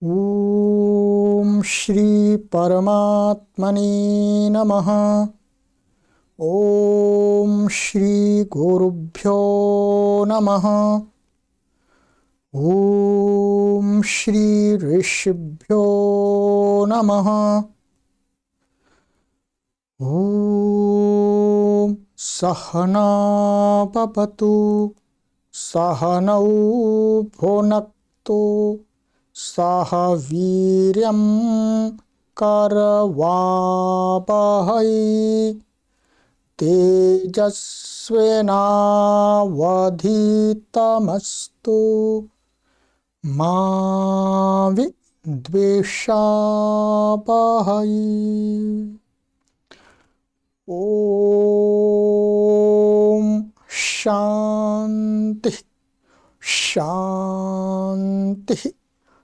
ओम श्री परमात्मने नमः। ओम श्री गुरुभ्यो नमः। ओम श्री ऋषिभ्यो नमः। ओम सहना भवतु सहनौ भुनक्तु सह वीर्यं करवावहै तेजस्विनावधीतमस्तु मा विद्विषावहै। ओम शांति शांति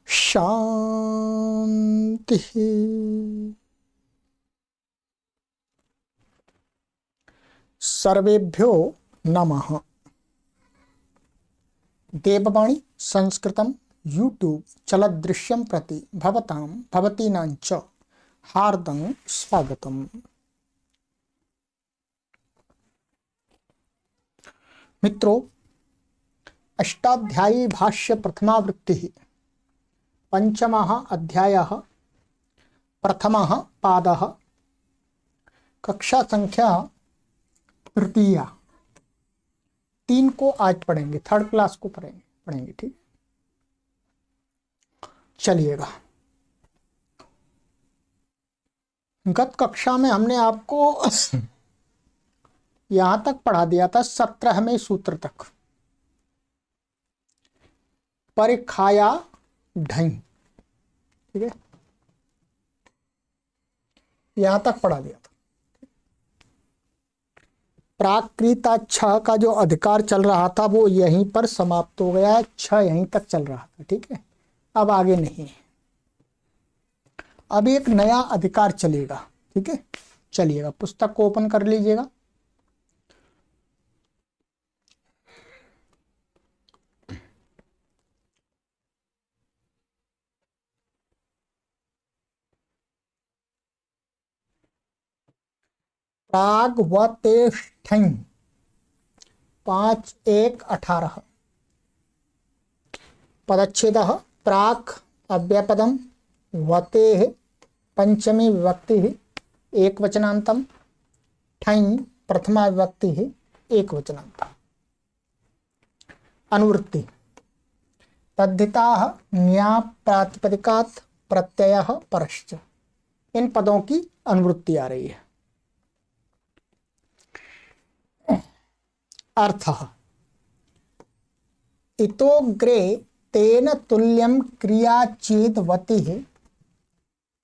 शांति। सर्वेभ्यो नमः। देववाणी संस्कृतं यूट्यूब चलदृश्यं प्रति भवतां भवतीनां च हार्दं स्वागतम्। मित्रों, अष्टाध्यायी भाष्य प्रथमावृत्तिः पंचमः अध्यायः प्रथमः पादः कक्षा संख्या तृतीया 3 को आज पढ़ेंगे, थर्ड क्लास को पढ़ेंगे ठीक। चलिएगा, गत कक्षा में हमने आपको यहां तक पढ़ा दिया था 17वें सूत्र तक, परिखाया ढई, ठीक है, यहां तक पढ़ा दिया था। प्राकृता छ का जो अधिकार चल रहा था वो यहीं पर समाप्त हो गया है, छ यहीं तक चल रहा था, ठीक है, अब आगे नहीं है, अब एक नया अधिकार चलेगा, ठीक है। चलिएगा, पुस्तक को ओपन कर लीजिएगा। प्राग्वतेष्ठं 5-1-18 पदच्छेदः प्राक् अव्ययपदं वतेः पंचमी विभक्तिः एकवचनान्तं ठञ् प्रथमा विभक्तिः एकवचनान्तं। अनुवृत्ति तद्धिताः न्या प्रातिपदिकात् प्रत्ययः परश्च, इन पदों की अनुवृत्ति आ रही है। अर्थः इतोऽग्रे तेन तुल्यं क्रिया चेद्वतिः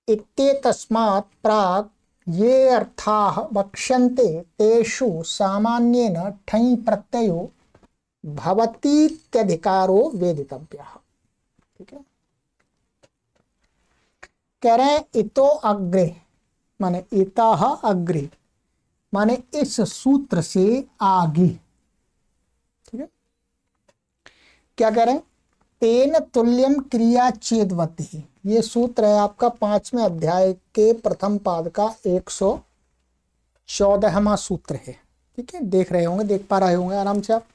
इत्येतस्मात् प्राक् ये अर्थाः वक्ष्यन्ते तेषु सामान्येन ठञ् प्रत्ययो भवतीत्यधिकारो वेदितव्यः, ठीक है। कह रहे हैं इतो अग्रे माने इतः अग्रे माने इस सूत्र से आगे, ठीक है। क्या कह रहे हैं? तेन तुल्यम क्रिया चेद्वति, ये सूत्र है आपका 5वें अध्याय के प्रथम पाद का 114वां सूत्र है, ठीक है। देख रहे होंगे, देख पा रहे होंगे आराम से आप।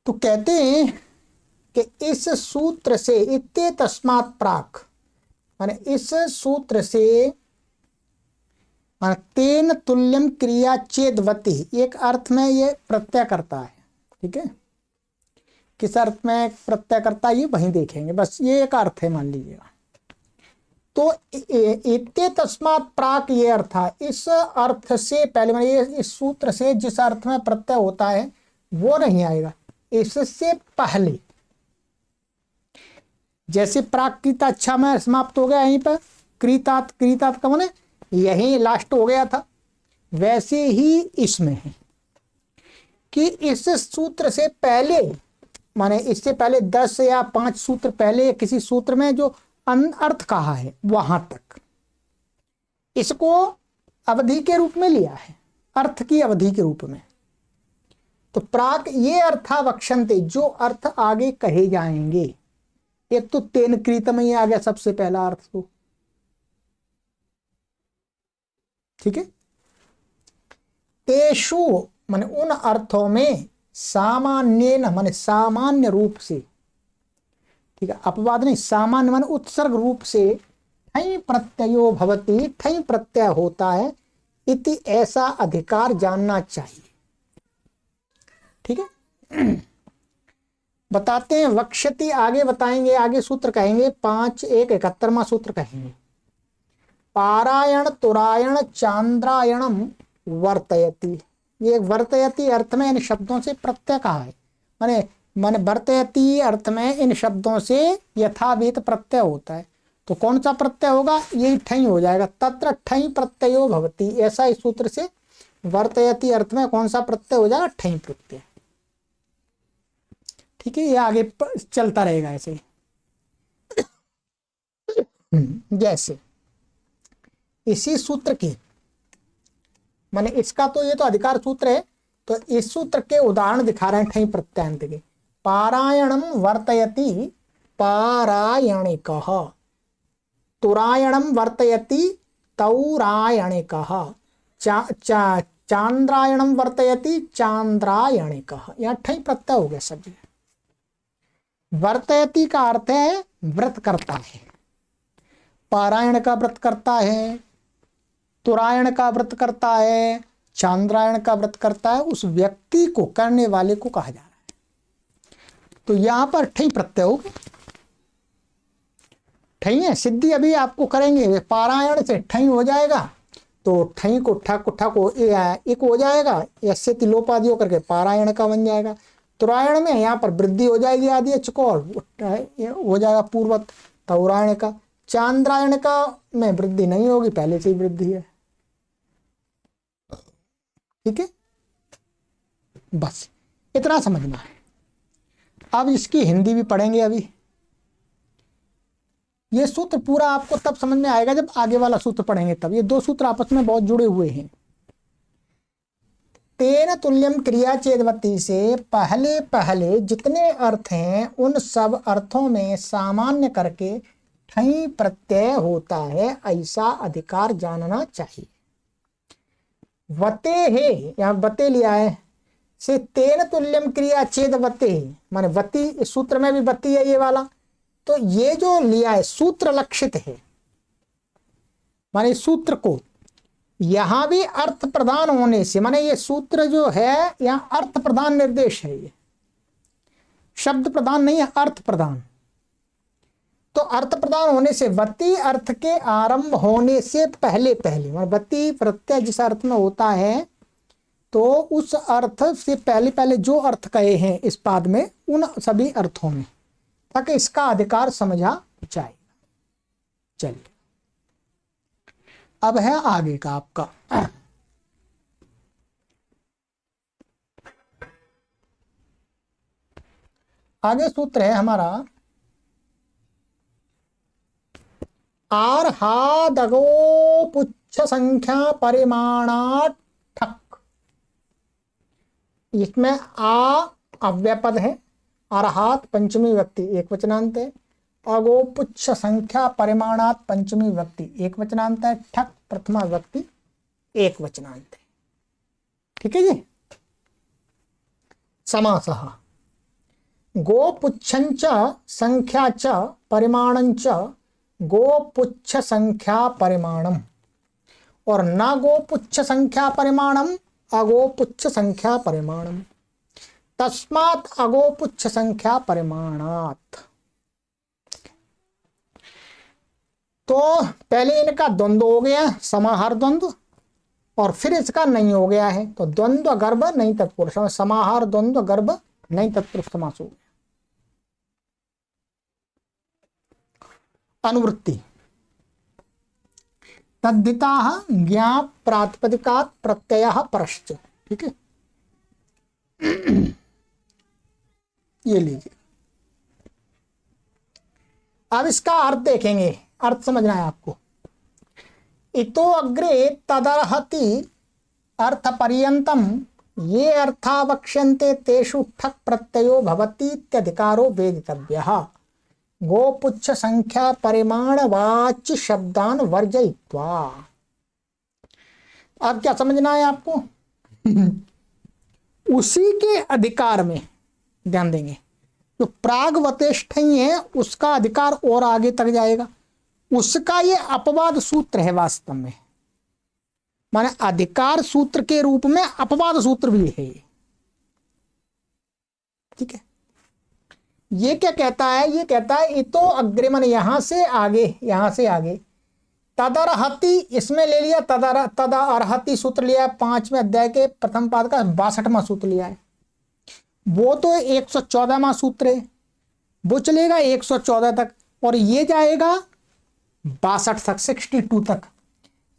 तो कहते हैं कि इस सूत्र से इत्ते तस्मात् प्राक माने इस सूत्र से माने तेन तुल्यम क्रिया चेद्वति, एक अर्थ में ये प्रत्यय करता है, ठीक है। किस अर्थ में प्रत्यय करता है ये वहीं देखेंगे, बस ये एक अर्थ है मान लीजिएगा। तो इत्ते तस्मात् प्राक ये अर्थ है, इस अर्थ से पहले माने ये इस सूत्र से जिस अर्थ में प्रत्यय होता है वो नहीं आएगा, इससे पहले। जैसे प्राकृत अच्छा में समाप्त हो गया यहीं पर, कृतात कृतात का माने यही लास्ट हो गया था, वैसे ही इसमें है कि इस सूत्र से पहले माने इससे पहले 10 या 5 सूत्र पहले किसी सूत्र में जो अर्थ कहा है वहां तक इसको अवधि के रूप में लिया है, अर्थ की अवधि के रूप में। तो प्राक ये अर्था वक्षन्ते, जो अर्थ आगे कहे जाएंगे, एक तो तेन कृतम ही आ गया सबसे पहला अर्थ तो, ठीक है। तेषु माने उन अर्थों में, सामान्य माने सामान्य रूप से, ठीक है, अपवाद नहीं, सामान्य माने उत्सर्ग रूप से, ठई प्रत्ययो भवति, ठई प्रत्यय होता है, इति ऐसा अधिकार जानना चाहिए, ठीक है। बताते हैं, वक्ष्यति आगे बताएंगे, आगे सूत्र कहेंगे 5.1 सूत्र कहेंगे। पारायण तुरायण चांद्रायणम वर्तयति, ये वर्तयति अर्थ में इन शब्दों से प्रत्यय कहा है, माने माने वर्तयति अर्थ में इन शब्दों से यथाविहित प्रत्यय होता है। तो कौन सा प्रत्यय होगा, यही ठई हो जाएगा, तत्र ठई प्रत्ययो भवति, ऐसा इस सूत्र से वर्तयति अर्थ में कौन सा प्रत्यय हो जाएगा, ठई प्रत्यय, ठीक है। ये आगे चलता रहेगा ऐसे। जैसे इसी सूत्र की माने इसका तो ये तो अधिकार सूत्र है, तो इस सूत्र के उदाहरण दिखा रहे हैं ठई प्रत्ययांत के। पारायणम वर्तयति पारायणिकः, तुरायणम वर्तयति तौरायणिकः, चांद्रायणम वर्तयति चांद्रायणिकः, यहाँ ठई प्रत्यय हो गया सब। वर्तयति का अर्थ है व्रत करता है, पारायण का व्रत करता है, तुरायण का व्रत करता है, चांद्रायण का व्रत करता है, उस व्यक्ति को, करने वाले को कहा जा रहा है। तो यहां पर ठई प्रत्यय हो गया, ठई है सिद्धि अभी आपको करेंगे, पारायण से ठई हो जाएगा, तो ठई को ठा को एक हो जाएगा, ऐसे तिलोपादियों करके पारायण का बन जाएगा। तुरायण में यहाँ पर वृद्धि हो जाएगी, आदि चकोर हो जाएगा पूर्वत तौरायण का। चांद्रायण का में वृद्धि नहीं होगी, पहले से ही वृद्धि है, ठीक है। बस इतना समझना है। अब इसकी हिंदी भी पढ़ेंगे अभी। ये सूत्र पूरा आपको तब समझ में आएगा जब आगे वाला सूत्र पढ़ेंगे, तब। ये दो सूत्र आपस में बहुत जुड़े हुए हैं। तेन तुल्यम क्रिया चेदवती से पहले पहले जितने अर्थ हैं उन सब अर्थों में सामान्य करके ठई प्रत्यय होता है, ऐसा अधिकार जानना चाहिए। वते है, यहाँ वते लिया है, से तेन तुल्यम क्रिया चेदवते, माने वती, सूत्र में भी वती है ये वाला, तो ये जो लिया है सूत्र लक्षित है, माने सूत्र को यहां भी अर्थ प्रदान होने से, माने ये सूत्र जो है यहाँ अर्थ प्रदान निर्देश है, ये शब्द प्रदान नहीं है, अर्थ प्रदान। तो अर्थ प्रदान होने से वती अर्थ के आरंभ होने से पहले पहले, माने वती प्रत्यय जिस अर्थ में होता है, तो उस अर्थ से पहले पहले जो अर्थ कहे हैं इस पाद में, उन सभी अर्थों में, ताकि इसका अधिकार समझा जाए। चलिए अब है आगे का आपका आगे सूत्र है हमारा आर्हादगो पुच्छ संख्या परिमाणात् ठक। इसमें आ अव्यपद है, अर्हात पंचमी व्यक्ति एक वचनांत है, अगो पुच्छ संख्या परिमाणात् पंचमी व्यक्ति एक वचनांत है, ठक प्रथमा व्यक्ति एक वचनांत है, ठीक है जी। समासः गोपुच्छंच संख्या च परिमाणंच गोपुच्छ संख्या परिमाणम, और न गोपुच्छ संख्या परिमाणम अगोपुच्छ संख्या परिमाणम, तस्मात् अगोपुच्छ संख्या परिमाणात्। तो पहले इनका द्वंद्व हो गया, समाहार द्वंद्व, और फिर इसका नहीं हो गया है, तो द्वंद्व गर्भ नहीं तत्पुरुष, समाहार द्वंद्व गर्भ नहीं तत्पुरुष समास हो गया। अनुवृत्ति तद्धिता ज्ञा प्रातिपदिकात् प्रत्ययः परश्च, ठीक है। ये लीजिए, अब इसका अर्थ देखेंगे, अर्थ समझना है आपको। इतो अग्रे तदर्हति अर्थ पर्यंतम ये अर्था वक्ष्यन्ते तेषु ठक प्रत्ययो भवति इत्यधिकारो वेदितव्यः। गोपुच्छ संख्या परिमाण वाच्य शब्दान वर्जयित्वा। अब क्या समझना है आपको? उसी के अधिकार में ध्यान देंगे। जो प्रागवतेष्ठ है उसका अधिकार और आगे तक जाएगा, उसका ये अपवाद सूत्र है वास्तव में, माने अधिकार सूत्र के रूप में अपवाद सूत्र भी है। ठीक है, ये क्या कहता है? ये कहता है इतो अग्रिमन, यहां से आगे तदर्हति, इसमें ले लिया तदर्हति सूत्र लिया है, 5वें अध्याय के प्रथम पाद का 62वां सूत्र लिया है। वो तो 114वां सूत्र है, वो चलेगा 114 तक और ये जाएगा 62 तक, 62 तक।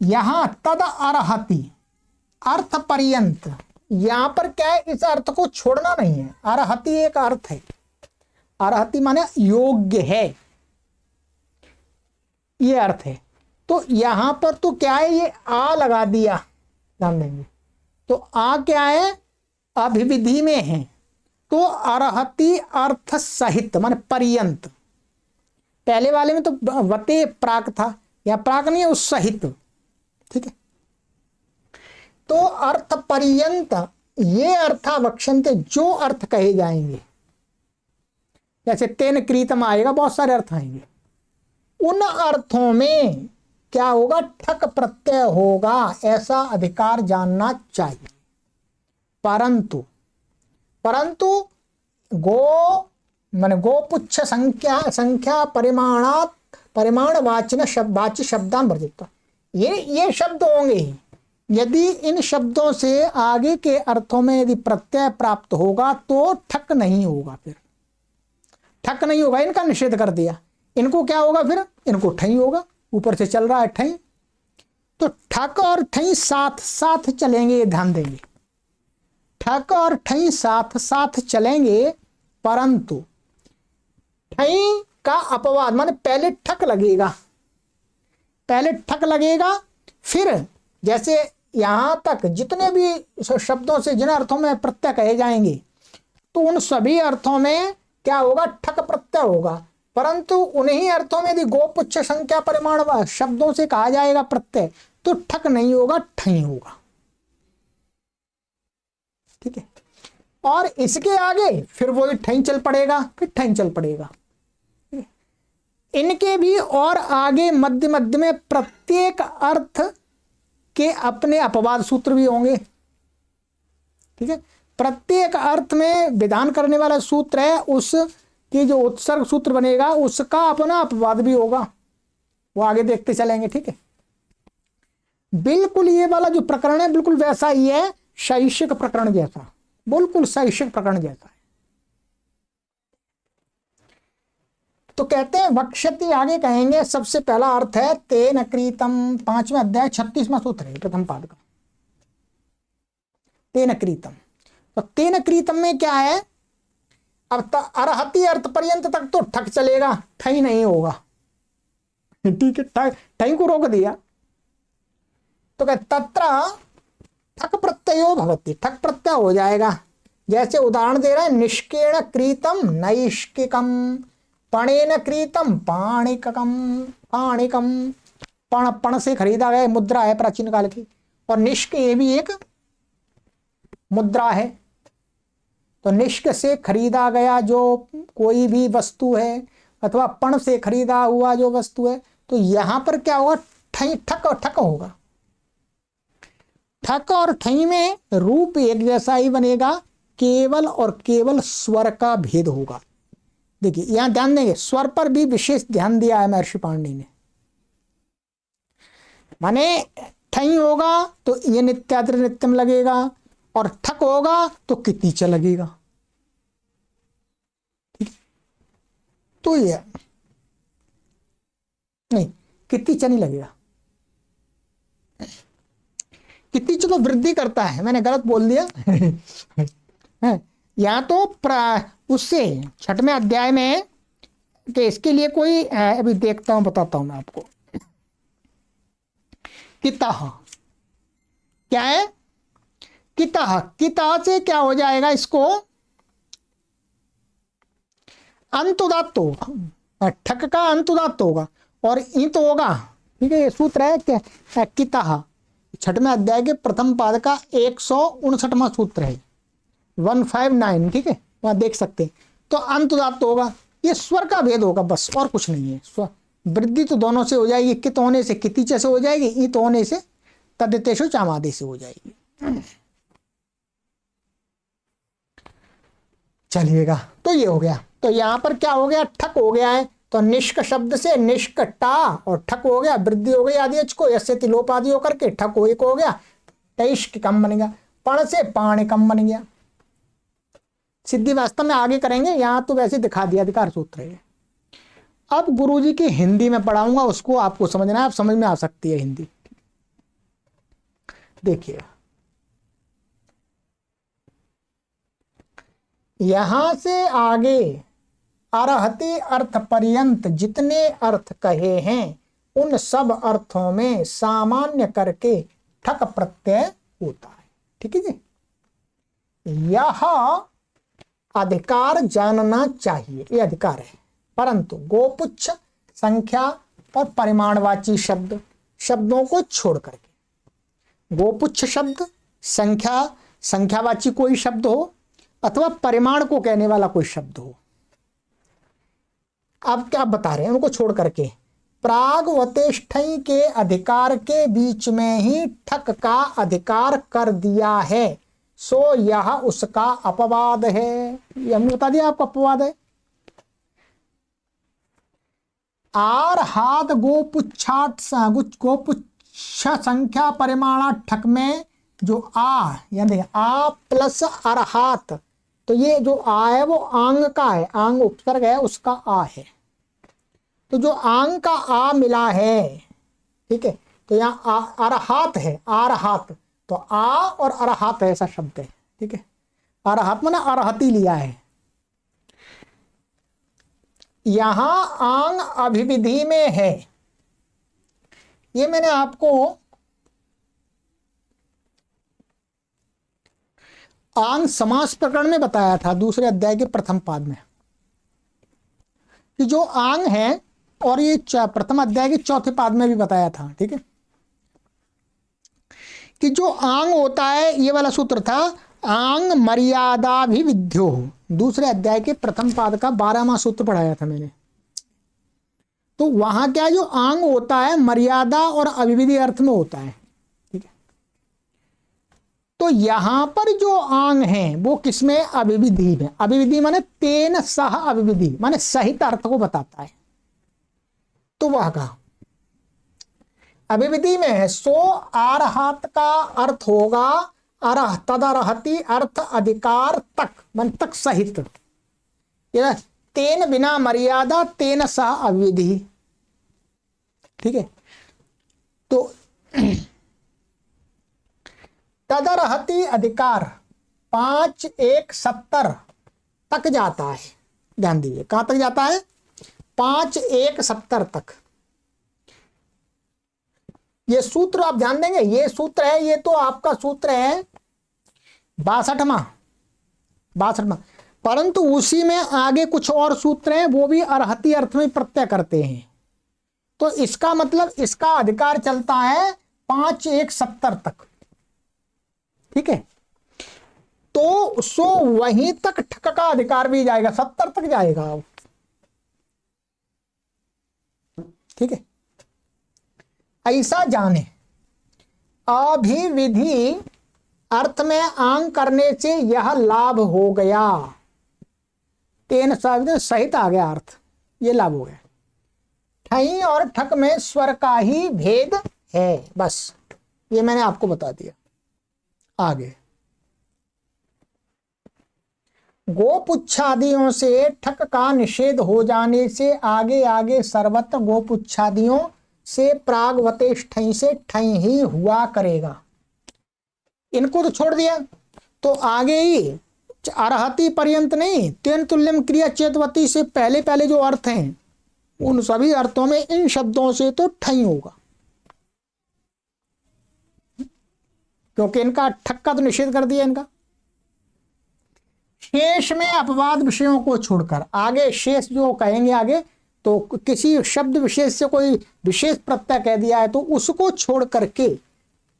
यहां तद अर्हति अर्थ पर्यंत, यहां पर क्या है? इस अर्थ को छोड़ना नहीं है। अर्हति एक अर्थ है, अर्हति माने योग्य है, ये अर्थ है। तो यहां पर तो क्या है? ये आ लगा दिया, ध्यान देंगे। तो आ क्या है? अभिविधि में है, तो अर्हति अर्थ सहित माने पर्यंत। पहले वाले में तो वते प्राक था, या प्राक नहीं है, उस सहित। ठीक है, तो अर्थ पर्यंत ये अर्थावक्षन्ते, जो अर्थ कहे जाएंगे, जैसे तेन क्रीतम आएगा, बहुत सारे अर्थ आएंगे। उन अर्थों में क्या होगा? ठक प्रत्यय होगा, ऐसा अधिकार जानना चाहिए। परंतु गोपुच्छ संख्या परिमाण वाच्य शब्दान वर्जित, ये शब्द होंगे ही। यदि इन शब्दों से आगे के अर्थों में यदि प्रत्यय प्राप्त होगा तो ठक नहीं होगा, फिर ठक नहीं होगा, इनका निषेध कर दिया। इनको क्या होगा फिर? इनको ठई होगा, ऊपर से चल रहा है ठई। तो ठक और ठई साथ साथ चलेंगे, ध्यान देंगे। ठक और ठई साथ साथ चलेंगे, परंतु ठई का अपवाद माने पहले ठक लगेगा, फिर जैसे यहां तक जितने भी शब्दों से जिन अर्थों में प्रत्यय कहे जाएंगे, तो उन सभी अर्थों में क्या होगा? ठक प्रत्यय होगा। परंतु उन्हीं अर्थों में यदि गोपुच्छ संख्या परिमाण शब्दों से कहा जाएगा प्रत्यय, तो ठक नहीं होगा, ठई होगा। ठीक है, और इसके आगे फिर वही ठई चल पड़ेगा, फिर ठई चल पड़ेगा। इनके भी और आगे मध्य मध्य में प्रत्येक अर्थ के अपने अपवाद सूत्र भी होंगे। ठीक है, प्रत्येक अर्थ में विधान करने वाला सूत्र है, उस कि जो उत्सर्ग सूत्र बनेगा उसका अपना अपवाद भी होगा, वो आगे देखते चलेंगे। ठीक है, बिल्कुल ये वाला जो प्रकरण है बिल्कुल वैसा ही है, शैक्षिक प्रकरण जैसा, बिल्कुल शैक्षिक प्रकरण जैसा है। तो कहते हैं वक्ष्यति, आगे कहेंगे सबसे पहला अर्थ है तेन क्रीतम, 5वें अध्याय 36वां सूत्र है प्रथम पाद का, तेन क्रीतम। तो तेन क्रीतम में क्या है? अब अर्हति अर्थ पर्यंत तक तो ठक चलेगा, ठई नहीं होगा। ठीक है, ठई को रोक दिया। तो कहते तत्र ठक प्रत्ययो भवति, ठक प्रत्यय हो जाएगा। जैसे उदाहरण दे रहे हैं, निष्केण क्रीतम नैष्किकम, पणेन क्रीतम पाणिकम। पण से खरीदा गया मुद्रा है प्राचीन काल की, और निष्क ये भी एक मुद्रा है। तो निष्क से खरीदा गया जो कोई भी वस्तु है, अथवा पण से खरीदा हुआ जो वस्तु है, तो यहां पर क्या होगा? ठक और ठक होगा। ठक और ठई में रूप एक जैसा ही बनेगा, केवल और केवल स्वर का भेद होगा। देखिए यहां ध्यान देंगे, स्वर पर भी विशेष ध्यान दिया है महर्षि पाणिनि ने। माने ठई होगा तो ये नित्याद्र नित्यम लगेगा, और ठक होगा तो कितीच लगेगा। ठीक, तो ये नहीं, कितीच नहीं लगेगा। कितीच तो वृद्धि करता है, मैंने गलत बोल दिया। या तो उससे 6वें अध्याय में कि इसके लिए कोई अभी देखता हूं, बताता हूं मैं आपको। कितः क्या है? कितः, कितः से क्या हो जाएगा? इसको अंत उदात्त होगा, ठक का अंत उदात्त होगा और ईंत होगा। ठीक है, ये सूत्र है क्या, कितः, 6वें अध्याय के प्रथम पाद का 159वां सूत्र है, 159। ठीक है, वहां देख सकते हैं। तो अंत उदात्त होगा, ये स्वर का भेद होगा बस, और कुछ नहीं है। स्वर वृद्धि तो दोनों से हो जाएगी, कित होने से कितिच से हो जाएगी, ईत होने से तदितेषु चामादि से हो जाएगी। चलिएगा, तो ये हो गया। तो यहां पर क्या हो गया, ठक हो गया है, तो निष्क शब्द से निष्क टा और ठक हो गया, वृद्धि हो गई आदि को, यस्य तिलोप आदि होकर के ठक हो एक हो गया, टैष्क कम बन गया, पण से पाण कम बन गया। सिद्धि वास्तव में आगे करेंगे, यहां तो वैसे दिखा दिया, अधिकार सूत्र है। अब गुरुजी की हिंदी में पढ़ाऊंगा, उसको आपको समझना है, आप समझ में आ सकती है हिंदी। देखिए, यहां से आगे अरहति अर्थ पर्यंत जितने अर्थ कहे हैं उन सब अर्थों में सामान्य करके ठक प्रत्यय होता है। ठीक है जी, यह अधिकार जानना चाहिए, ये अधिकार है। परंतु गोपुच्छ संख्या और परिमाणवाची शब्दों को छोड़ करके, गोपुच्छ शब्द, संख्यावाची कोई शब्द हो अथवा परिमाण को कहने वाला कोई शब्द हो, अब क्या बता रहे हैं, उनको छोड़ करके प्रागवतेष्ठई के अधिकार के बीच में ही ठक का अधिकार कर दिया है, सो यह उसका अपवाद है। ये हमने बता दिया आपको, अपवाद है। आर हाथ गोपुच्छ संख्या परिमाणा ठक में जो आ यानी आ प्लस अरहात, तो ये जो आ है वो आंग का है, आंग उपसर्ग है उसका आ है, तो जो आंग का आ मिला है, ठीक है, तो यहाँ अरहात है, अरहात, तो आ और अरहात ऐसा शब्द है। ठीक है, अरहात माने अरहती लिया है। यहां आंग अभिविधि में है, ये मैंने आपको आंग समास प्रकरण में बताया था, दूसरे अध्याय के प्रथम पाद में, कि जो आंग है, और ये प्रथम अध्याय के चौथे पाद में भी बताया था। ठीक है, कि जो आंग होता है, ये वाला सूत्र था, आंग मर्यादा भी विद्यो, दूसरे अध्याय के प्रथम पाद का 12वां सूत्र पढ़ाया था मैंने। तो वहां क्या, जो आंग होता है मर्यादा और अभिविधि अर्थ में होता है। ठीक है, तो यहां पर जो आंग है वो किसमें, अभिविधि में। अभिविधि माने तेन सह अभिविधि, माने सहित अर्थ को बताता है। तो वह का अभिविधि में है, सो आरहात का अर्थ होगा अरह, तदरहति अर्थ अधिकार तक, मन तक सहित, तेन बिना मर्यादा तेन सह अविधि। ठीक है, तो तदरहति अधिकार 5-1-70 तक जाता है। ध्यान दीजिए, कहां तक जाता है, 5-1-70 तक। ये सूत्र आप ध्यान देंगे, ये सूत्र है, ये तो आपका सूत्र है 62वां, परंतु उसी में आगे कुछ और सूत्र हैं, वो भी अरहती अर्थ में प्रत्यय करते हैं। तो इसका मतलब इसका अधिकार चलता है 5-1-70 तक। ठीक है, तो सो वहीं तक ठक का अधिकार भी जाएगा, 70 तक जाएगा। ठीक है, ऐसा जाने, अभिविधि अर्थ में आंग करने से यह लाभ हो गया, तेन सहित आ गया अर्थ, ये लाभ हो गया। ठई और ठक में स्वर का ही भेद है, बस ये मैंने आपको बता दिया। आगे, गोपुच्छादियों से ठक का निषेध हो जाने से आगे आगे सर्वत्र गोपुच्छादियों से प्रागवतेश ठई से ठई ही हुआ करेगा। इनको तो छोड़ दिया, तो आगे ही अरहति पर्यंत नहीं, तेन तुल्यम क्रिया चेतवती से पहले पहले जो अर्थ हैं उन सभी अर्थों में इन शब्दों से तो ठई होगा, क्योंकि इनका ठक का तो निषेध कर दिया इनका। शेष में अपवाद विषयों को छोड़कर आगे शेष जो कहेंगे आगे, तो किसी शब्द विशेष से कोई विशेष प्रत्यय कह दिया है तो उसको छोड़ करके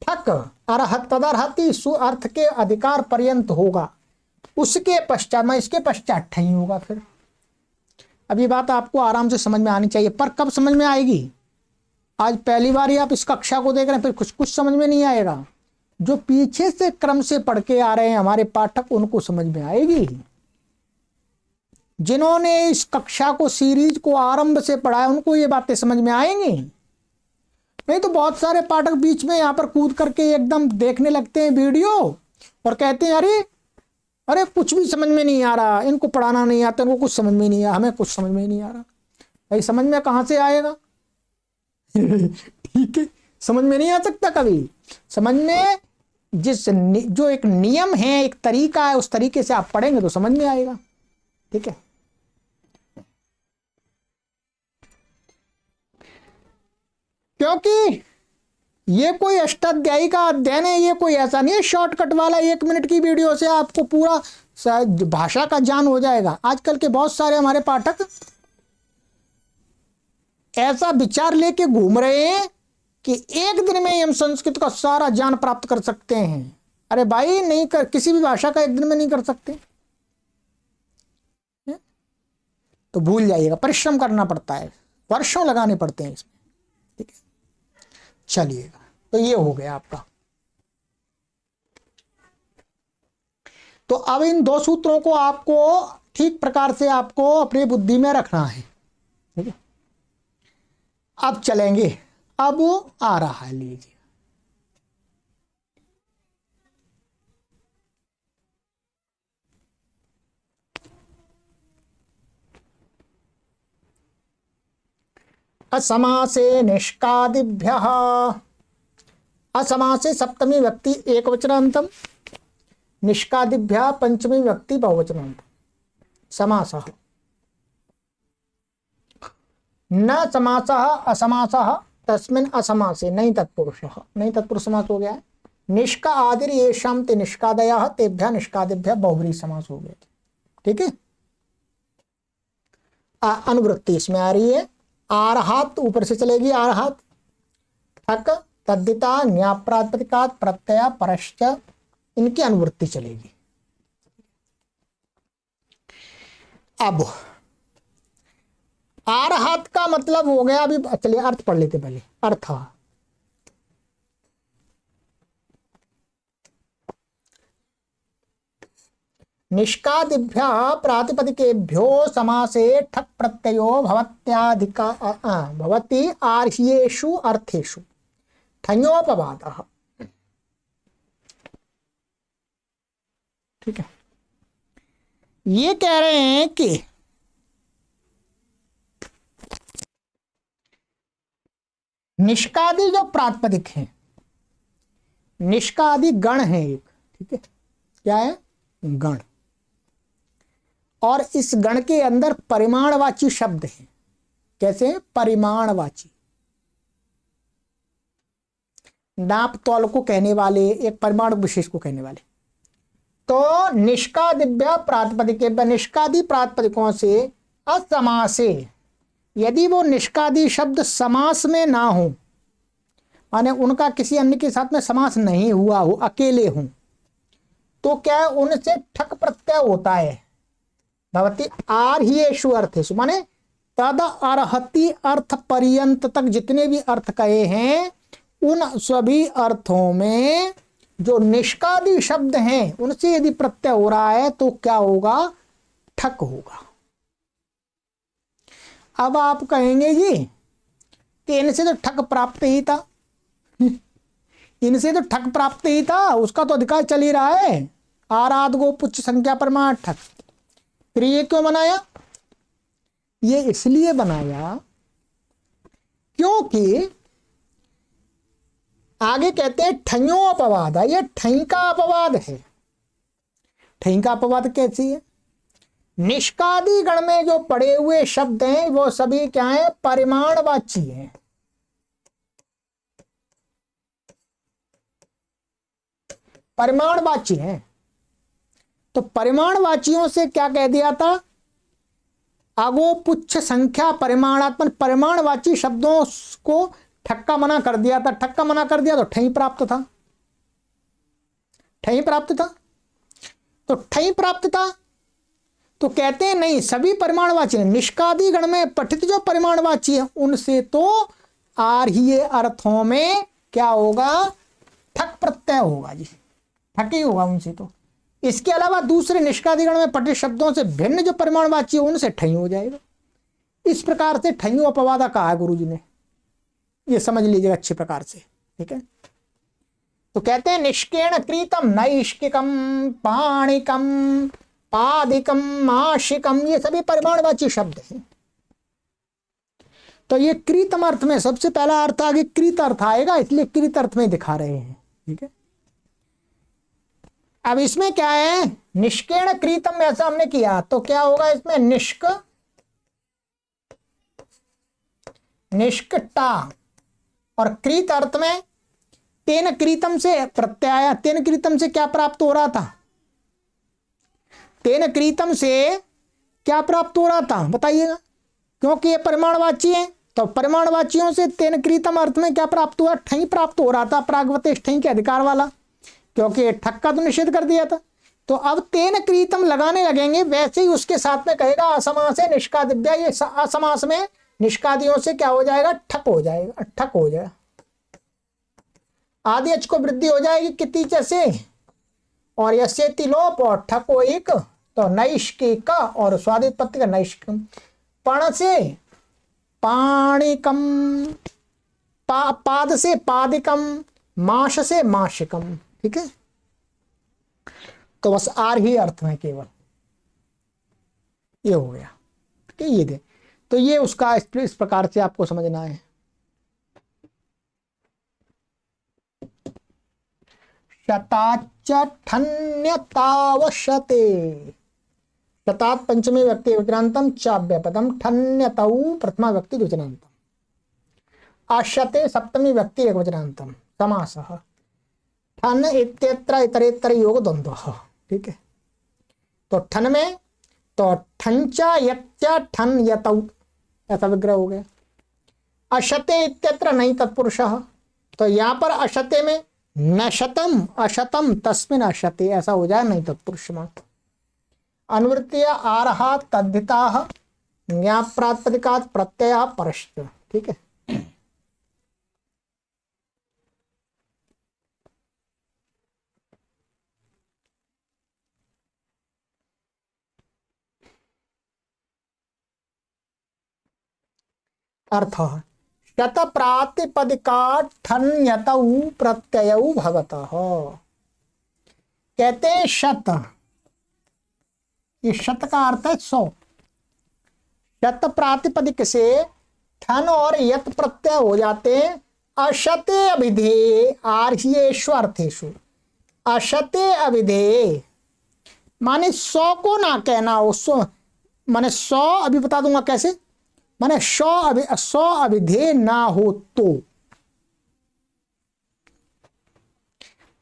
ठक अरहत तदरहति सु अर्थ के अधिकार पर्यंत होगा, उसके पश्चात में इसके पश्चात ठही होगा। फिर अब ये बात आपको आराम से समझ में आनी चाहिए, पर कब समझ में आएगी? आज पहली बार ही आप इस कक्षा को देख रहे हैं, फिर कुछ समझ में नहीं आएगा। जो पीछे से क्रम से पढ़ के आ रहे हैं हमारे पाठक, उनको समझ में आएगी। जिन्होंने इस कक्षा को, सीरीज को आरंभ से पढ़ा है, उनको ये बातें समझ में आएंगी। नहीं तो बहुत सारे पाठक बीच में यहाँ पर कूद करके एकदम देखने लगते हैं वीडियो और कहते हैं अरे अरे कुछ भी समझ में नहीं आ रहा, इनको पढ़ाना नहीं आता, इनको कुछ समझ में नहीं आ, हमें कुछ समझ में नहीं आ रहा। भाई समझ में कहाँ से आएगा? ठीक है, समझ में नहीं आ सकता कभी। समझ में जो एक नियम है, एक तरीका है, उस तरीके से आप पढ़ेंगे तो समझ में आएगा। ठीक है, क्योंकि ये कोई अष्टाध्यायी का अध्ययन है, ये कोई ऐसा नहीं है शॉर्टकट वाला 1 मिनट की वीडियो से आपको पूरा भाषा का ज्ञान हो जाएगा। आजकल के बहुत सारे हमारे पाठक ऐसा विचार लेके घूम रहे हैं कि एक दिन में हम संस्कृत का सारा ज्ञान प्राप्त कर सकते हैं। अरे भाई नहीं कर, किसी भी भाषा का एक दिन में नहीं कर सकते, तो भूल जाइएगा। परिश्रम करना पड़ता है, वर्षों लगाने पड़ते हैं इसमें। ठीक है, चलिएगा, तो ये हो गया आपका। तो अब इन 2 सूत्रों को आपको ठीक प्रकार से आपको अपनी बुद्धि में रखना है। ठीक है, अब चलेंगे, अब वो आ रहा है, लीजिए। असमासे निष्कादिभ्यः, असमासे सप्तमी व्यक्ति एकवचनान्तम, निष्कादिभ्यः पंचमी व्यक्ति बहुवचनान्तम। समासः न समासः असमासः तस्मिन् असमासे नहीं तत्पुरुषः, नहीं तत्पुरुष समास हो गया है। निष्का आदिर येषां ते निष्कादयः तेभ्यः निष्कादिभ्यः बहुव्रीहि समास हो गया। ठीक है, अनुवृत्ति इसमें आ रही है। आरहात ऊपर से चलेगी, आरहात ठक तद्दिता न्याप्रातिपदिकात् प्रत्यय परश्च, इनकी अनुवृत्ति चलेगी। अब आरहात का मतलब हो गया, अभी चलिए अर्थ पढ़ लेते पहले। अर्थ निष्कादिभ्यः प्रातिपदिकेभ्यो समासे ठक प्रत्ययो भवत्याधिका भवति आर्ह्येषु अर्थेषु ठञोपवादः। ठीक है, ये कह रहे हैं कि निष्कादि जो प्रातिपदिक है, निष्कादि गण है एक। ठीक है, क्या है? गण। और इस गण के अंदर परिमाणवाची शब्द है। कैसे? परिमाणवाची, नाप तौल को कहने वाले, एक परिमाण विशेष को कहने वाले। तो निष्कादिभ्य प्रातिपदिक, निष्कादि प्रातिपदिकों से असमासे, यदि वो निष्कादि शब्द समास में ना हो, माने उनका किसी अन्य के साथ में समास नहीं हुआ हो, अकेले हों, तो क्या है? उनसे ठक प्रत्यय होता है। भवति आर्ह्येषु अर्थेषु, माने तद अर्हति अर्थ पर्यंत तक जितने भी अर्थ कहे हैं, उन सभी अर्थों में जो निष्कादि शब्द हैं उनसे यदि प्रत्यय हो रहा है तो क्या होगा? ठक होगा। अब आप कहेंगे जी कि इनसे तो ठक प्राप्त ही था, इनसे तो ठक प्राप्त ही था, उसका तो अधिकार चल ही रहा है। आराध गो पुच्छ संख्या परमाण ठक। फिर ये क्यों बनाया? ये इसलिए बनाया क्योंकि आगे कहते हैं ठञो अपवाद है, ये ठई का अपवाद है। ठई का अपवाद कैसी है? निष्कादि गण में जो पड़े हुए शब्द हैं वो सभी क्या है? परिमाणवाची हैं। परिमाणवाची हैं। तो परिमाणवाचियों से क्या कह दिया था? अगो पुच्छ संख्या परिमाणात्मक परिमाणवाची शब्दों को ठक्का मना कर दिया था। ठक्का मना कर दिया तो ठई प्राप्त था। ठई प्राप्त था तो ठई प्राप्त था तो कहते हैं नहीं, सभी परिमाणवाची है। निष्कादी गण में पठित जो परिमाणवाची है उनसे तो आर्हीय अर्थों में क्या होगा, ठक प्रत्यय होगा जी, ठक ही होगा उनसे तो। इसके अलावा दूसरे निष्कादिगण में पठित शब्दों से भिन्न जो परिमाणवाची है उनसे ठई हो जाएगा। इस प्रकार से ठइयों अपवादा कहा है गुरु जी ने, ये समझ लीजिएगा अच्छे प्रकार से, ठीक है। तो कहते हैं निष्केण क्रीतम नैष्किकम पाणिकम पादिकम माशिकम, ये सभी परिमाणवाची शब्द हैं। तो ये कृतम अर्थ में सबसे पहला अर्थ आगे कृत अर्थ आएगा, इसलिए कृत अर्थ में दिखा रहे हैं, ठीक है। अब इसमें क्या है, निष्केण क्रीतम ऐसा हमने किया तो क्या होगा इसमें, निष्कटा और कृत अर्थ में तेन क्रीतम से प्रत्यय, तेन क्रीतम से क्या प्राप्त हो रहा था, तेन क्रीतम से क्या प्राप्त हो रहा था बताइएगा, क्योंकि ये परिमाणवाची है तो परिमाणवाचियों से तेन क्रीतम अर्थ में क्या प्राप्त हुआ, ठई प्राप्त हो रहा था, प्रागवतेश ठई के अधिकार वाला, क्योंकि ठक का तो निषेध कर दिया था। तो अब तेन क्रीतम लगाने लगेंगे, वैसे ही उसके साथ में कहेगा असमास है निष्कादिव्या, ये असमास में निष्कादियों से क्या हो जाएगा, ठक हो जाएगा, ठक हो जाएगा। आदि अच को वृद्धि हो जाएगी कितीच से और यसे तिलोप और ठक हो एक, तो नैष्किका और स्वादित्पत्ति का नैष्किकम, पण से पाणिकम, पाद से पादिकम, माश से माशिकम, ठीक है। तो बस आर ही अर्थ में केवल ये हो गया, ठीक है। ये दे तो ये उसका इस प्रकार से आपको समझना है। शताच ठन्यतावशते, शतात पंचमी व्यक्ति वचनांतम चाव्यपदम, ठन्यतौ प्रथमा व्यक्ति द्विवचनांतम, आशते सप्तमी व्यक्ति एक वचनांतम, समासः ठन इत्यत्र इतरेतर योग द्वंद्व, ठीक है। तो ठन में तो ठंचा यत्या ठन यतौ ऐसा विग्रह हो गया। अशते इत्यत्र नहीं तत्पुरुषः, तो यहां पर अशते में नशतम अशतम तस्मिन अशते ऐसा हो जाए नहीं तत्पुरुष मात्र। अनुवृत्तिया आरहा तद्धिता ज्ञाप प्रातिपदिकात् प्रत्यय परश्च, ठीक है। अर्थ शत प्रातिपदिका ठन्यतौ प्रत्ययौ भवतः, कहते हैं शत, ये शत का अर्थ है 100, शत प्रातिपदिक से ठन और यत प्रत्यय हो जाते हैं अशते अभिधेय आर्ह्येषु अर्थेषु। अशते अभिधेय माने 100 को ना कहना हो, 100 माने 100, अभी बता दूंगा कैसे, माने 100 अभिधेय ना हो तो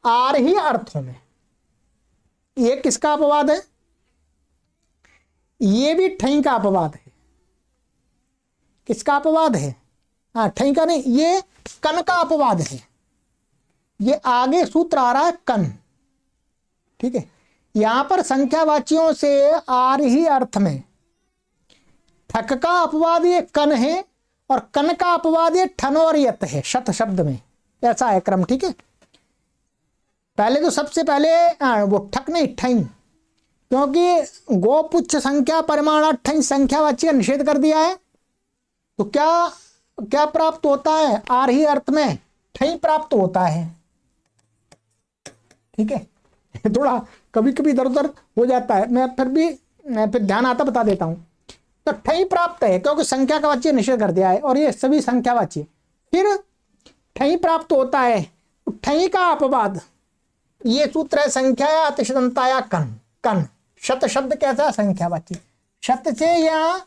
आर ही अर्थों में। ये किसका अपवाद है, ये भी ठई का अपवाद है। किसका अपवाद है, हाँ ठई का नहीं, ये कन का अपवाद है। ये आगे सूत्र आ रहा है कन, ठीक है। यहां पर संख्यावाचियों से आर ही अर्थ में ठक का अपवाद ये कन है और कन का अपवाद ये ठन और यत है शत शब्द में, ऐसा है क्रम, ठीक है। पहले तो सबसे पहले वो ठक नहीं ठई, क्योंकि गोपुच्छ संख्या परिमाण ठई संख्यावाची का निषेध कर दिया है, तो क्या क्या प्राप्त होता है, आर ही अर्थ में ठई प्राप्त होता है, ठीक है। थोड़ा कभी कभी इधर उधर हो जाता है, मैं फिर ध्यान आता बता देता हूं। तो ठई प्राप्त है क्योंकि संख्या का वाच्य निषेध कर दिया है और ये सभी संख्यावाची, फिर ठई प्राप्त होता है, ठई का अपवाद, ये सूत्र है संख्या अतिशतंताया कन, कन शत शब्द कैसा है संख्यावाची, शत से यहाँ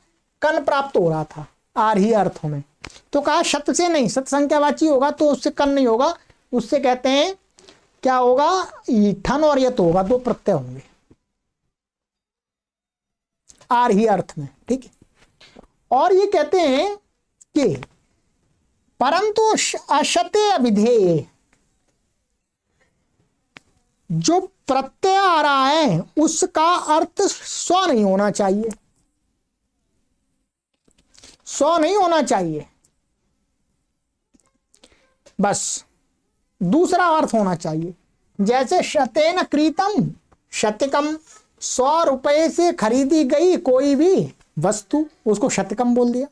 कन प्राप्त हो रहा था आर ही अर्थों में, तो कहा शत से नहीं, सत संख्यावाची होगा तो उससे कन नहीं होगा, उससे कहते हैं क्या होगा, ठन और यत होगा, 2 प्रत्यय होंगे आर ही अर्थ में, ठीक है। और ये कहते हैं कि परंतु अशते अविधेय, जो प्रत्यय आ रहा है उसका अर्थ स्व नहीं होना चाहिए, स्व नहीं होना चाहिए, बस दूसरा अर्थ होना चाहिए। जैसे शतेन क्रीतम शतकम, 100 रुपए से खरीदी गई कोई भी वस्तु, उसको शतकम बोल दिया।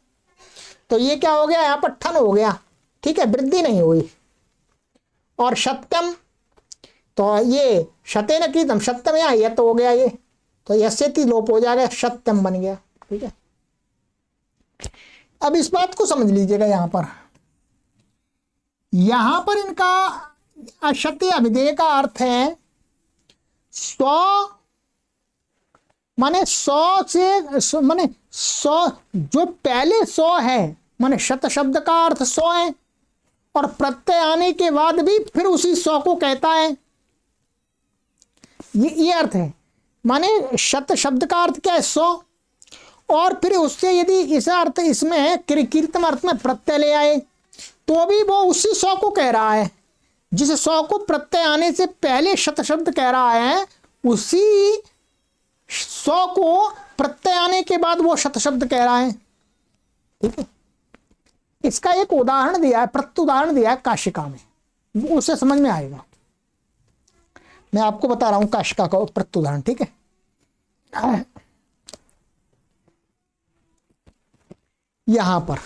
तो ये क्या हो गया, यहां पर ठन हो गया, ठीक है, वृद्धि नहीं हुई। और शतकम, तो ये शतेन क्रीतम, सत्यम यहाँ यह तो हो गया, ये तो यस्यति लोप हो जाएगा, सत्यम बन गया, ठीक है। अब इस बात को समझ लीजिएगा, यहां पर इनका अशत्य अभिधेय का अर्थ है 100 माने 100 से माने 100, जो पहले 100 है माने शत शब्द का अर्थ 100 है, और प्रत्यय आने के बाद भी फिर उसी 100 को कहता है, ये अर्थ है। माने शत शब्द का अर्थ क्या है 100, और फिर उससे यदि इस अर्थ इसमें है कीर्तन अर्थ में प्रत्यय ले आए तो भी वो उसी 100 को कह रहा है, जिस 100 को प्रत्यय आने से पहले शत शब्द कह रहा है, उसी 100 को प्रत्यय आने के बाद वो शत शब्द कह रहा है, ठीक है। इसका एक उदाहरण दिया है, प्रत्युदाहरण दिया है काशिका में, वो उससे समझ में आएगा। मैं आपको बता रहा हूं काशिका का प्रत्युदाहरण, ठीक है। यहां पर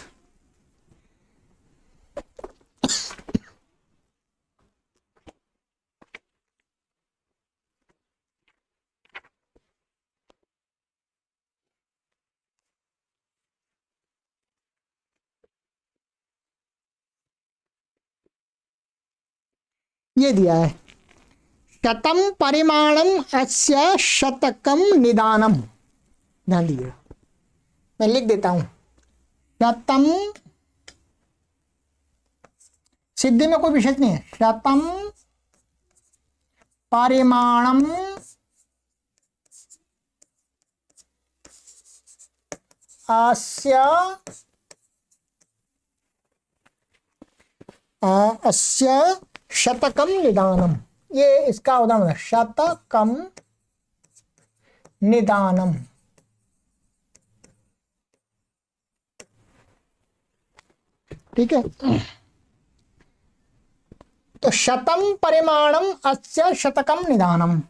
ये दिया है, शतम परिमाणम अस्य शतकम निदानम। ध्यान दीजिएगा, मैं लिख देता हूं, शतम, सिद्धि में कोई विशेष नहीं है, शतम परिमाणम अस्य शतकम निदानम, ये इसका उदाहरण है, शतकम निदानम। ठीक है, तो शतम परिमाणम अस्य शतकम निदानम,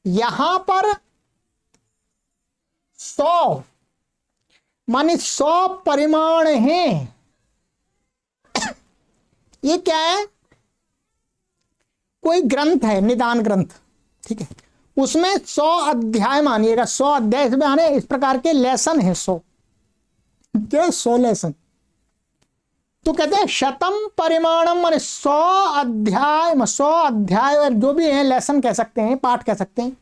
यहां पर 100 माने 100 परिमाण हैं। ये क्या है, कोई ग्रंथ है, निदान ग्रंथ, ठीक है, उसमें 100 अध्याय मानिएगा, 100 अध्याय में आने इस प्रकार के लेसन है 100, क्या 100 लेसन। तो कहते हैं शतम परिमाणम माने 100 अध्याय, 100 अध्याय और जो भी है लेसन कह सकते हैं, पाठ कह सकते हैं।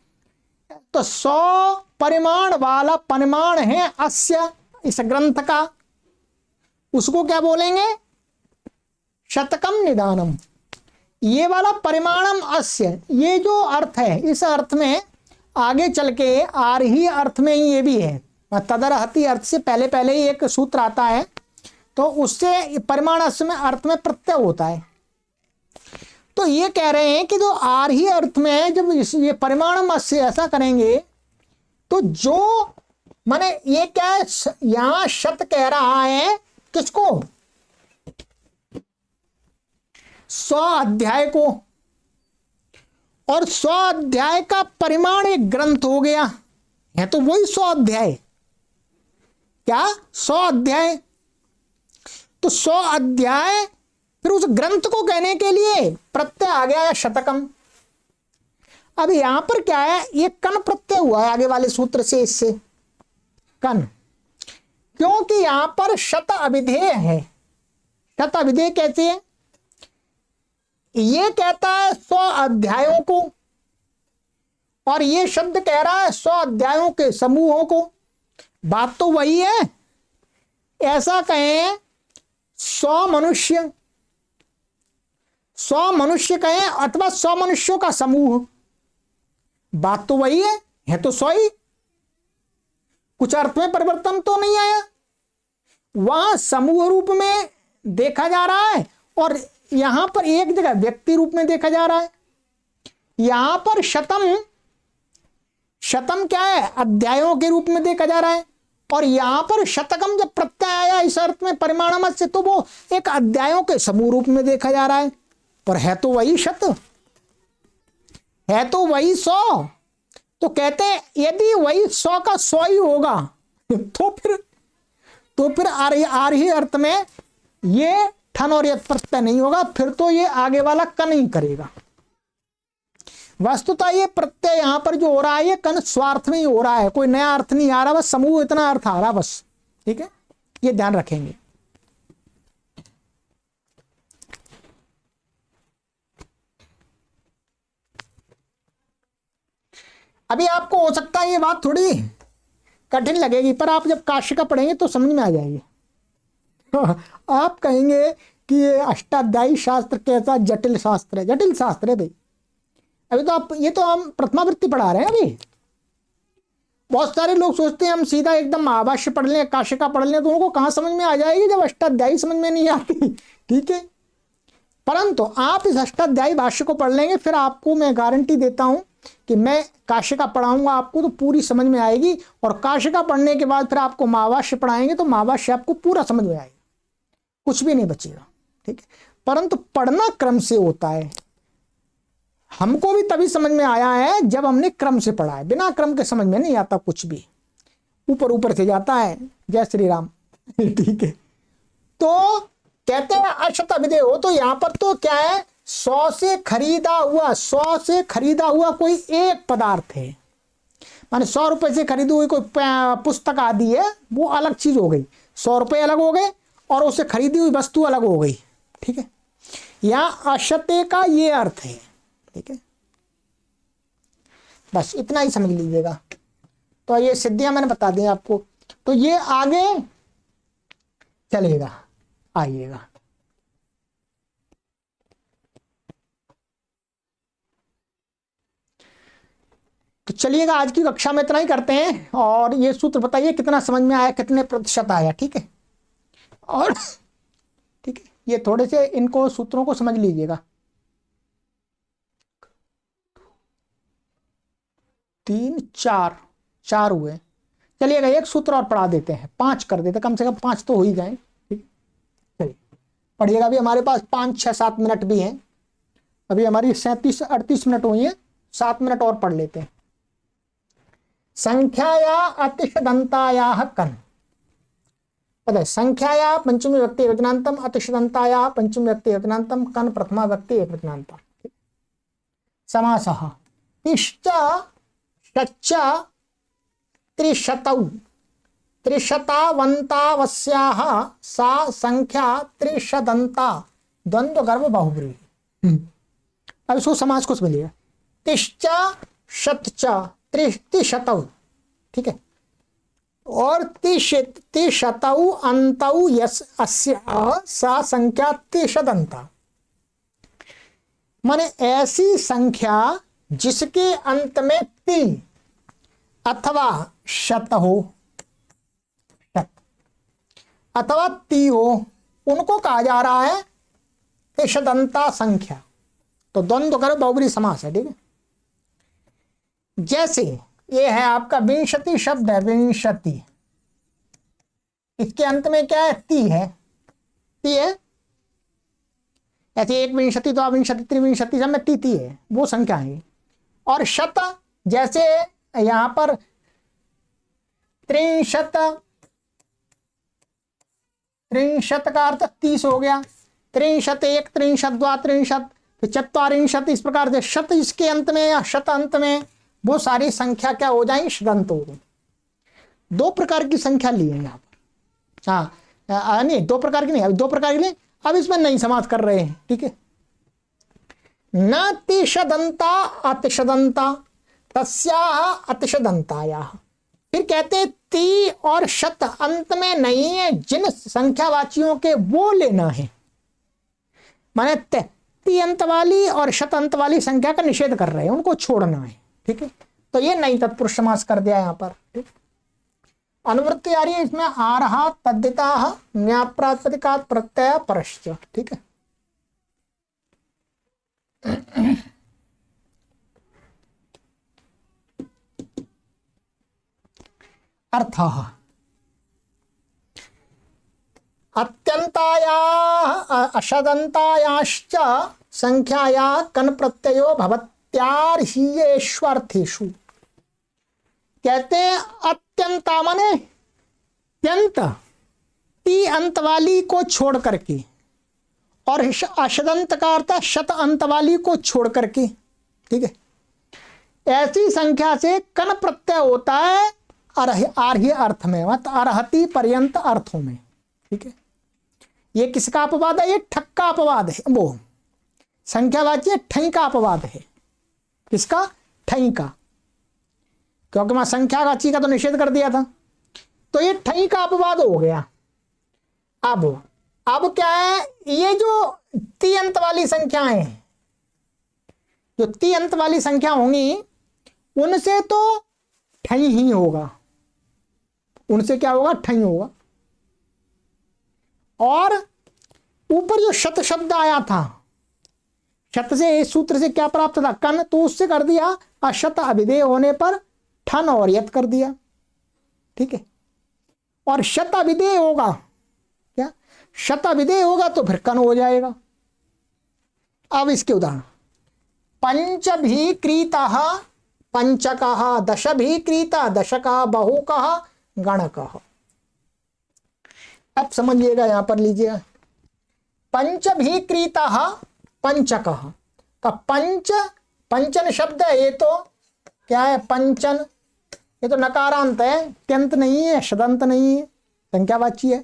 तो 100 परिमाण वाला परिमाण है अस्य, इस ग्रंथ का, उसको क्या बोलेंगे, शतकम निदानम। ये वाला परिमाणम अस्य, ये जो अर्थ है, इस अर्थ में आगे चल के आरही अर्थ में ही ये भी है, तदरहति अर्थ से पहले पहले ही एक सूत्र आता है, तो उससे परिमाण अस्य में अर्थ में प्रत्यय होता है। तो ये कह रहे हैं कि जो आरही अर्थ में जब ये परिमाणम अस्य ऐसा करेंगे तो जो माने ये क्या है, यहां शत कह रहा है किसको, 100 अध्याय को, और 100 अध्याय का परिमाण एक ग्रंथ हो गया है, तो वही 100 अध्याय, क्या 100 अध्याय, तो 100 अध्याय फिर उस ग्रंथ को कहने के लिए प्रत्यय आ गया है शतकम। अब यहां पर क्या है, ये कन प्रत्यय हुआ है आगे वाले सूत्र से, इससे कन, क्योंकि यहां पर शत अभिधेय है। शत अभिधेय कैसे है, ये कहता है 100 अध्यायों को, और ये शब्द कह रहा है 100 अध्यायों के समूहों को, बात तो वही है। ऐसा कहें 100 मनुष्य, 100 मनुष्य कहें अथवा 100 मनुष्यों का समूह, बात तो वही है तो 100 ही। कुछ अर्थ में परिवर्तन तो नहीं आया, वहां समूह रूप में देखा जा रहा है और यहां पर एक जगह व्यक्ति रूप में देखा जा रहा है। यहां पर शतम, शतम क्या है, अध्यायों के रूप में देखा जा रहा है, और यहां पर शतकम जब प्रत्यय आया इस अर्थ में परिमाणमत से, तो वो एक अध्यायों के समूह रूप में देखा जा रहा है। पर है तो वही शत, है तो वही 100। तो कहते हैं यदि वही 100 का 100 ही होगा तो फिर आर्ही अर्थ में ये ठन और यत प्रत्यय नहीं होगा, फिर तो ये आगे वाला कन ही करेगा। वस्तुतः ये प्रत्यय यहां पर जो हो रहा है ये कन स्वार्थ में ही हो रहा है, कोई नया अर्थ नहीं आ रहा, बस समूह इतना अर्थ आ रहा बस। ठीक है, ये ध्यान रखेंगे। अभी आपको हो सकता है ये बात थोड़ी कठिन लगेगी, पर आप जब काशी का पढ़ेंगे तो समझ में आ जाएगी। आप कहेंगे कि ये अष्टाध्यायी शास्त्र कैसा जटिल शास्त्र है। जटिल शास्त्र है भाई। अभी तो आप, ये तो हम प्रथमावृत्ति पढ़ा रहे हैं। अभी बहुत सारे लोग सोचते हैं हम सीधा एकदम महाभाष्य पढ़ लें, काशिका पढ़ लें, तो उनको कहाँ समझ में आ जाएगी जब अष्टाध्यायी समझ में नहीं आती। ठीक है, परंतु आप इस अष्टाध्यायी भाष्य को पढ़ लेंगे, फिर आपको मैं गारंटी देता हूं कि मैं काशिका पढ़ाऊंगा आपको तो पूरी समझ में आएगी, और काशिका पढ़ने के बाद फिर आपको महाभाष्य पढ़ाएंगे तो महाभाष्य आपको पूरा समझ में आएगा, कुछ भी नहीं बचेगा। ठीक है, परंतु पढ़ना क्रम से होता है। हमको भी तभी समझ में आया है जब हमने क्रम से पढ़ा है, बिना क्रम के समझ में नहीं आता, कुछ भी ऊपर ऊपर से जाता है। जय श्री राम। ठीक है, तो कहते हैं अशत विदे हो, तो यहां पर तो क्या है, 100 से खरीदा हुआ, 100 से खरीदा हुआ कोई एक पदार्थ है, माने 100 रुपए से खरीदी हुई कोई पुस्तक आदि है, वो अलग चीज हो गई। 100 रुपए अलग हो गए और उससे खरीदी हुई वस्तु अलग हो गई। ठीक है, यहां अशते का ये अर्थ है। ठीक है, बस इतना ही समझ लीजिएगा। तो ये सिद्धियां मैंने बता दी आपको, तो ये आगे चलेगा, आइएगा। तो चलिएगा, आज की कक्षा में इतना ही करते हैं, और ये सूत्र बताइए कितना समझ में आया, कितने प्रतिशत आया। ठीक है, और ठीक है, ये थोड़े से इनको सूत्रों को समझ लीजिएगा। 3 4 4 हुए। चलिएगा, एक सूत्र और पढ़ा देते हैं, 5 कर देते, कम से कम 5 तो हो ही जाए। ठीक, चलिए पढ़िएगा। अभी हमारे पास 5 6 7 मिनट भी हैं, अभी हमारी 37 38 मिनट हुई है, 7 मिनट और पढ़ लेते हैं। संख्याया अतिशदंताया कन, पता है, संख्याया पंचमी व्यक्ति एकवचनांतम, अतिशदंताया पंचमी व्यक्ति एकवचनांतम, कन प्रथमा व्यक्ति एकवचनांतम। समासः तिश्च षच्च त्रिशतौ त्रिशतावंतावस्याः सा संख्या त्रिशदंता द्वंद्व गर्भ बाहुव्रीहि। अब इसको समास को समझिएगा। तिश्च शतच त्रिशतौ, ठीक है, और तिशतौ अंतौ यस अस्या सा संख्या त्रिशदंता, माने ऐसी संख्या जिसके अंत में ति अथवा शत हो, शत अथवा ति हो, उनको कहा जा रहा है त्रिशदंता संख्या। तो द्वंद्व करो बहुब्री समास है। ठीक है, जैसे ये है आपका विंशति शब्द है, विंशति, इसके अंत में क्या है, ति है, ति है। ऐसे एक विंशति, दो विंशति, त्रिविंशति, सब में ति है, वो संख्या है। और शत, जैसे यहां पर त्रिशत, त्रिशत का अर्थ 30 हो गया, त्रिशत एक, त्रिशत द्वा, त्रिशत, चत्वारिंशत, इस प्रकार से शत इसके अंत में या शत अंत में, वो सारी संख्या क्या हो जाएंगी, शतंत हो गई। 2 प्रकार की संख्या ली है यहाँ पर। हाँ नहीं, 2 प्रकार की नहीं, अभी 2 प्रकार की नहीं, अब इसमें नहीं समास कर रहे हैं। ठीक है, न तिशदंता अतिशदंता तस्याः अतिशदंतायाः। फिर कहते हैं ति और शत अंत में नहीं है, जिन संख्यावाचियों के वो लेना है, माने ति अंत वाली और शत अंत वाली संख्या का निषेध कर रहे हैं, उनको छोड़ना है। ठीक है, तो ये नहीं तत्पुरुष समास कर दिया यहाँ पर। ठीक, अनुवृत्ति आ रही है इसमें आ रहा तद्धिता न्याप्रातिपदिकात् प्रत्यय परश्च। ठीक है, अर्थ अत्यंताया अशदंतायाश्च संख्याया कन प्रत्ययो भवत्यार्हीयेष्वर्थेषु। कहते हैं अत्यंता माने अत्यंत ती अंत वाली को छोड़ करके, और अशदंत का अर्थ शत अंत वाली को छोड़ करके। ठीक है, ऐसी संख्या से कन प्रत्यय होता है आर्ह्य अर्थ में, मत अर्हति पर्यंत अर्थों में। ठीक है, ये किसका अपवाद है? ये ठक का अपवाद है, वो संख्यावाची ठई का अपवाद है। किसका? ठई का, क्योंकि मैं संख्यावाची का तो निषेध कर दिया था, तो ये ठई का अपवाद हो गया। अब क्या है, ये जो ती अंत वाली संख्याएं हैं, जो ती अंत वाली संख्या होंगी उनसे तो ठई ही होगा, उनसे क्या होगा? ठई होगा। और ऊपर जो शत शब्द आया था, शत से इस सूत्र से क्या प्राप्त था? कन, तो उससे कर दिया अशत अभिधेय होने पर ठन और यत कर दिया। ठीक है, और शत अभिधेय होगा क्या? शत अभिधेय होगा तो फिर कन हो जाएगा। अब इसके उदाहरण, पंच भी क्रीतः पंचकः, दश भी क्रीता दशकः, बहुकः गणकः। अब समझिएगा, यहां पर लीजिएगा, पंच भी क्रीतः पंचकः का पंच, पंचन शब्द है, ये तो क्या है? पंचन, ये तो नकारांत है, त्यंत नहीं है, शदंत नहीं है, संख्यावाची है।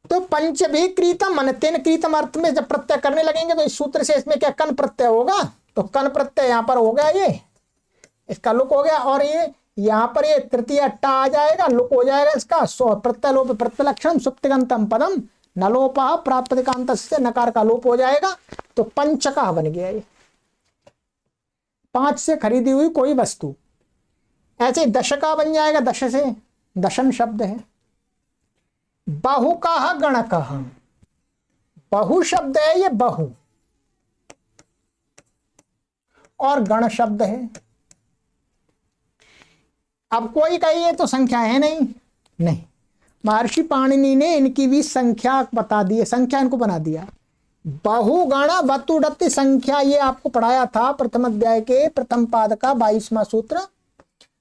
तो पंच भी क्रीतम मन तेन क्रीतम अर्थ में जब प्रत्यय करने लगेंगे तो इस सूत्र से इसमें क्या कन प्रत्यय होगा? तो कन प्रत्यय यहां पर हो गया, ये इसका लुक हो गया, और ये यहां पर ये तृतीय अट्टा आ जाएगा, लुक हो जाएगा इसका। सो प्रत्यलोप प्रत्यलक्षण सुप्तिगंतम पदम नलोपः प्राप्तिकांत से नकार का लोप हो जाएगा, तो पंचका बन गया ये, 5 से खरीदी हुई कोई वस्तु। ऐसे दशका बन जाएगा, दश से दशन शब्द है। बहुकः गणकः, बहु शब्द है ये, बहु, और गण शब्द है। अब कोई कहिए तो संख्या है नहीं, महर्षि पाणिनि ने इनकी भी संख्या बता दी है, संख्या इनको बना दिया। बहुगण वतुडति संख्या, ये आपको पढ़ाया था प्रथम अध्याय के प्रथम पाद का 22वां सूत्र।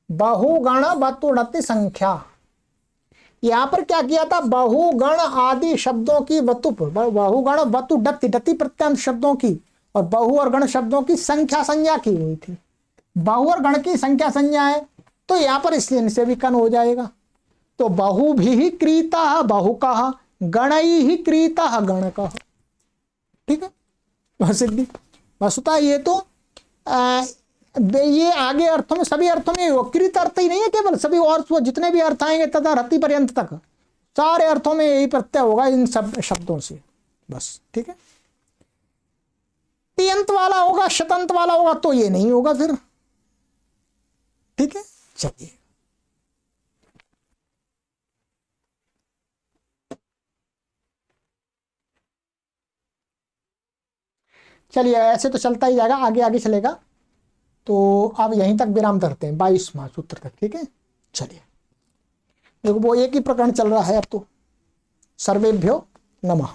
बहुगण वतुडति संख्या, यहां पर क्या किया था? बहुगण आदि शब्दों की वतुप, बहुगण वतुडति, डति प्रत्यंत शब्दों की, और बहु और गण शब्दों की संख्या संज्ञा की हुई थी। बहु और गण की संख्या संज्ञा है, तो यहां पर इसलिए इनसे भी कन हो जाएगा। तो बहु भी क्रीता बहुकः, गणई ही क्रीता गणकः। ठीक है, सिद्धि वस्तुतः ये तो ये आगे अर्थों में, सभी अर्थों में कृत अर्थ ही नहीं है केवल, सभी और जितने भी अर्थ आएंगे तथा रति पर्यंत तक सारे अर्थों में यही प्रत्यय होगा इन सब शब्दों से बस। ठीक है, तियंत वाला होगा, शतंत वाला होगा तो ये नहीं होगा फिर। ठीक है, चलिए चलिए, ऐसे तो चलता ही जाएगा, आगे आगे चलेगा। तो अब यहीं तक विराम करते हैं, 22वां सूत्र तक। ठीक है, चलिए, देखो वो एक ही प्रकरण चल रहा है अब तो। सर्वेभ्यो नमः।